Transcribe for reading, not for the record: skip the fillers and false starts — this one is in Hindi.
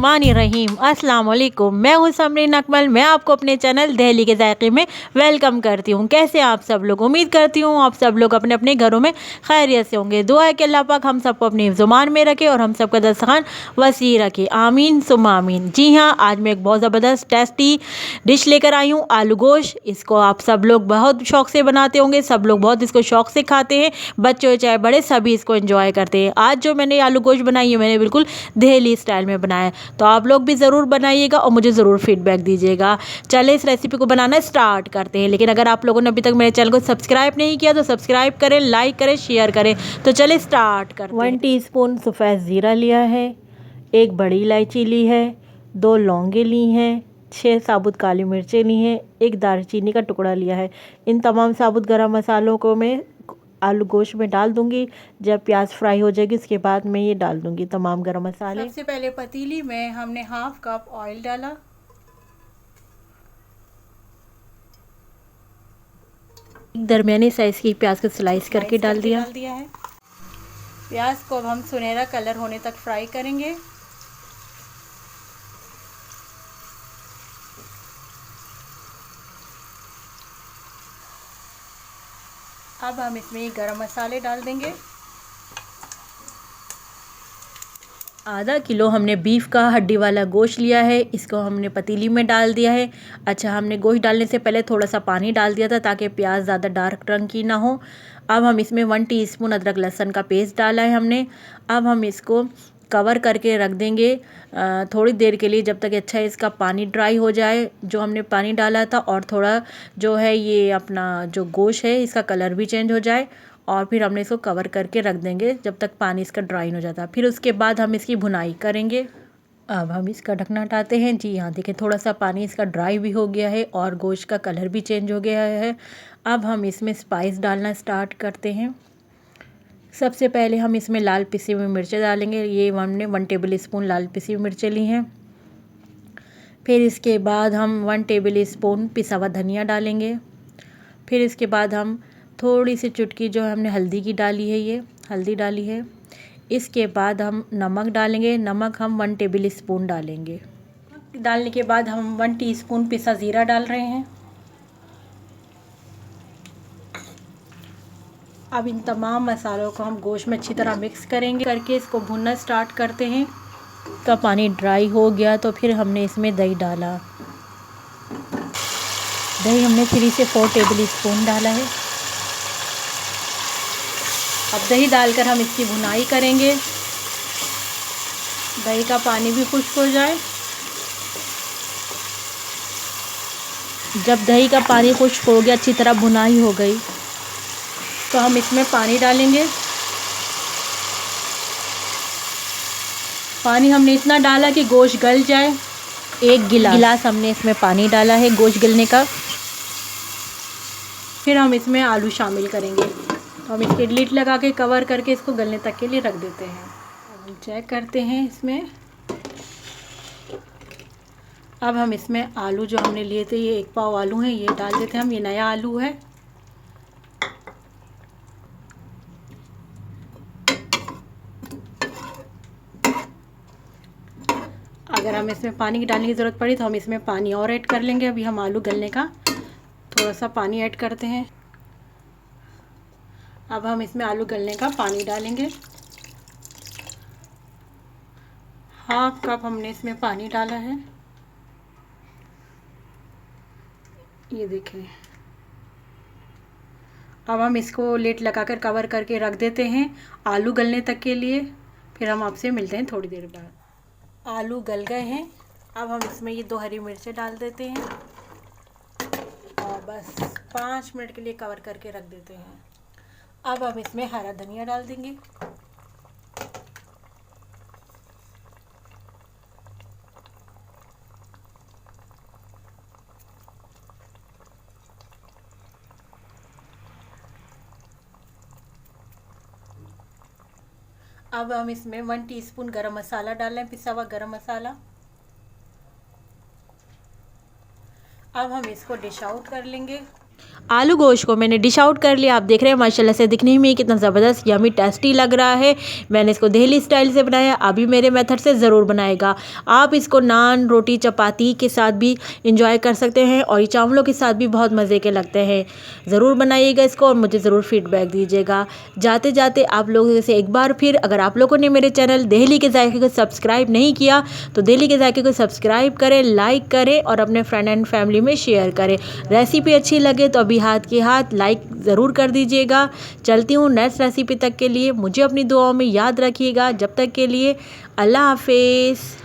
बिस्मिल्लाहिर्रहमानिर्रहीम। अस्सलाम वालेकुम। मैं हूँ समरीन अकमल। मैं आपको अपने चैनल दहली के जायके में वेलकम करती हूँ। कैसे हैं आप सब लोग? उम्मीद करती हूँ आप सब लोग अपने अपने घरों में खैरियत से होंगे। दुआ है कि अल्लाह पाक हम सबको अपनी ज़ुबान में रखे और हम सबका दस्तरखान वसी रखे। आमीन सुम्मा आमीन। जी हाँ, आज मैं एक बहुत ज़बरदस्त टेस्टी डिश लेकर आई हूँ, आलू गोश्त। इसको आप सब लोग बहुत शौक से बनाते होंगे, सब लोग बहुत इसको शौक से खाते हैं, बच्चे हो चाहे बड़े सभी इसको एंजॉय करते हैं। आज जो मैंने आलू गोश्त बनाई है, मैंने बिल्कुल दहली स्टाइल में बनाया है, तो आप लोग भी ज़रूर बनाइएगा और मुझे ज़रूर फीडबैक दीजिएगा। चलिए इस रेसिपी को बनाना स्टार्ट करते हैं। लेकिन अगर आप लोगों ने अभी तक मेरे चैनल को सब्सक्राइब नहीं किया तो सब्सक्राइब करें, लाइक करें, शेयर करें। तो चलिए स्टार्ट करते हैं। 1 टीस्पून सफ़ेद ज़ीरा लिया है, 1 बड़ी इलायची ली है, 2 लौंगे ली हैं, 6 साबुत काली मिर्चें ली हैं, 1 दालचीनी का टुकड़ा लिया है। इन तमाम साबुत गरम मसालों को मैं आलू गोश्त में डाल दूंगी। जब प्याज फ्राई हो जाएगी उसके बाद मैं ये डाल दूंगी तमाम गरम मसाले। सबसे पहले पतीली में हमने हाफ कप ऑयल डाला, एक दरमियानी साइज की प्याज को स्लाइस करके डाल दिया है। प्याज को अब हम सुनहरा कलर होने तक फ्राई करेंगे। अब हम इसमें गरम मसाले डाल देंगे। आधा किलो हमने बीफ का हड्डी वाला गोश्त लिया है, इसको हमने पतीली में डाल दिया है। अच्छा, हमने गोश्त डालने से पहले थोड़ा सा पानी डाल दिया था ताकि प्याज ज़्यादा डार्क रंग की ना हो। अब हम इसमें 1 टीस्पून अदरक लहसुन का पेस्ट डाला है हमने। अब हम इसको कवर करके रख देंगे थोड़ी देर के लिए, जब तक अच्छा इसका पानी ड्राई हो जाए जो हमने पानी डाला था, और थोड़ा जो है ये अपना जो गोश्त है इसका कलर भी चेंज हो जाए। और फिर हमने इसको कवर करके रख देंगे जब तक पानी इसका ड्राई हो जाता। फिर उसके बाद हम इसकी भुनाई करेंगे। अब हम इसका ढकना हटाते हैं। जी हाँ, देखिए थोड़ा सा पानी इसका ड्राई भी हो गया है और गोश्त का कलर भी चेंज हो गया है। अब हम इसमें स्पाइस डालना स्टार्ट करते हैं। सबसे पहले हम इसमें लाल पिसी हुई मिर्चें डालेंगे। ये हमने 1 टेबल स्पून लाल पिसी हुई मिर्चें ली हैं। फिर इसके बाद हम 1 टेबल स्पून पिसा हुआ धनिया डालेंगे। फिर इसके बाद हम थोड़ी सी चुटकी जो हमने हल्दी की डाली है, ये हल्दी डाली है। इसके बाद हम नमक डालेंगे। नमक हम 1 टेबल स्पून डालेंगे। डालने के बाद हम 1 टीस्पून पिसा ज़ीरा डाल रहे हैं। अब इन तमाम मसालों को हम गोश्त में अच्छी तरह मिक्स करेंगे, करके इसको भुनना स्टार्ट करते हैं। का पानी ड्राई हो गया तो फिर हमने इसमें दही डाला। दही हमने 3 से 4 टेबल स्पून डाला है। अब दही डालकर हम इसकी भुनाई करेंगे, दही का पानी भी खुश्क हो जाए। जब दही का पानी खुश्क हो गया, अच्छी तरह भुनाई हो गई, तो हम इसमें पानी डालेंगे। पानी हमने इतना डाला कि गोश्त गल जाए। 1 गिलास हमने इसमें पानी डाला है गोश्त गलने का। फिर हम इसमें आलू शामिल करेंगे, तो हम इसके लिड लगा के कवर करके इसको गलने तक के लिए रख देते हैं। हम चेक करते हैं इसमें। अब हम इसमें आलू जो हमने लिए थे, ये 1 पाव आलू हैं, ये डाल देते हैं हम। ये नया आलू है। अगर हम इसमें पानी की डालने की ज़रूरत पड़ी तो हम इसमें पानी और ऐड कर लेंगे। अभी हम आलू गलने का थोड़ा सा पानी ऐड करते हैं। अब हम इसमें आलू गलने का पानी डालेंगे। हाफ कप हमने इसमें पानी डाला है, ये देखें। अब हम इसको लिड लगाकर कवर करके रख देते हैं आलू गलने तक के लिए। फिर हम आपसे मिलते हैं थोड़ी देर बाद। आलू गल गए हैं। अब हम इसमें ये 2 हरी मिर्चें डाल देते हैं और बस 5 मिनट के लिए कवर करके रख देते हैं। अब हम इसमें हरा धनिया डाल देंगे। अब हम इसमें 1 टीस्पून गरम मसाला डाल रहे हैं, पिसा हुआ गरम मसाला। अब हम इसको डिश आउट कर लेंगे। आलू गोश्त को मैंने डिश आउट कर लिया। आप देख रहे हैं माशाल्लाह से दिखने में कितना ज़बरदस्त यमी टेस्टी लग रहा है। मैंने इसको दिल्ली स्टाइल से बनाया, आप भी मेरे मेथड से ज़रूर बनाएगा। आप इसको नान, रोटी, चपाती के साथ भी इंजॉय कर सकते हैं और ये चावलों के साथ भी बहुत मज़े के लगते हैं। ज़रूर बनाइएगा इसको और मुझे ज़रूर फीडबैक दीजिएगा। जाते जाते आप लोगों से एक बार फिर, अगर आप लोगों ने मेरे चैनल दिल्ली के जायके को सब्सक्राइब नहीं किया तो दिल्ली के जायके को सब्सक्राइब करें, लाइक करें और अपने फ्रेंड एंड फैमिली में शेयर करें। रेसिपी अच्छी लगे तो अभी हाथ के हाथ लाइक ज़रूर कर दीजिएगा। चलती हूँ नेक्स्ट रेसिपी तक के लिए, मुझे अपनी दुआओं में याद रखिएगा। जब तक के लिए अल्लाह हाफिज़।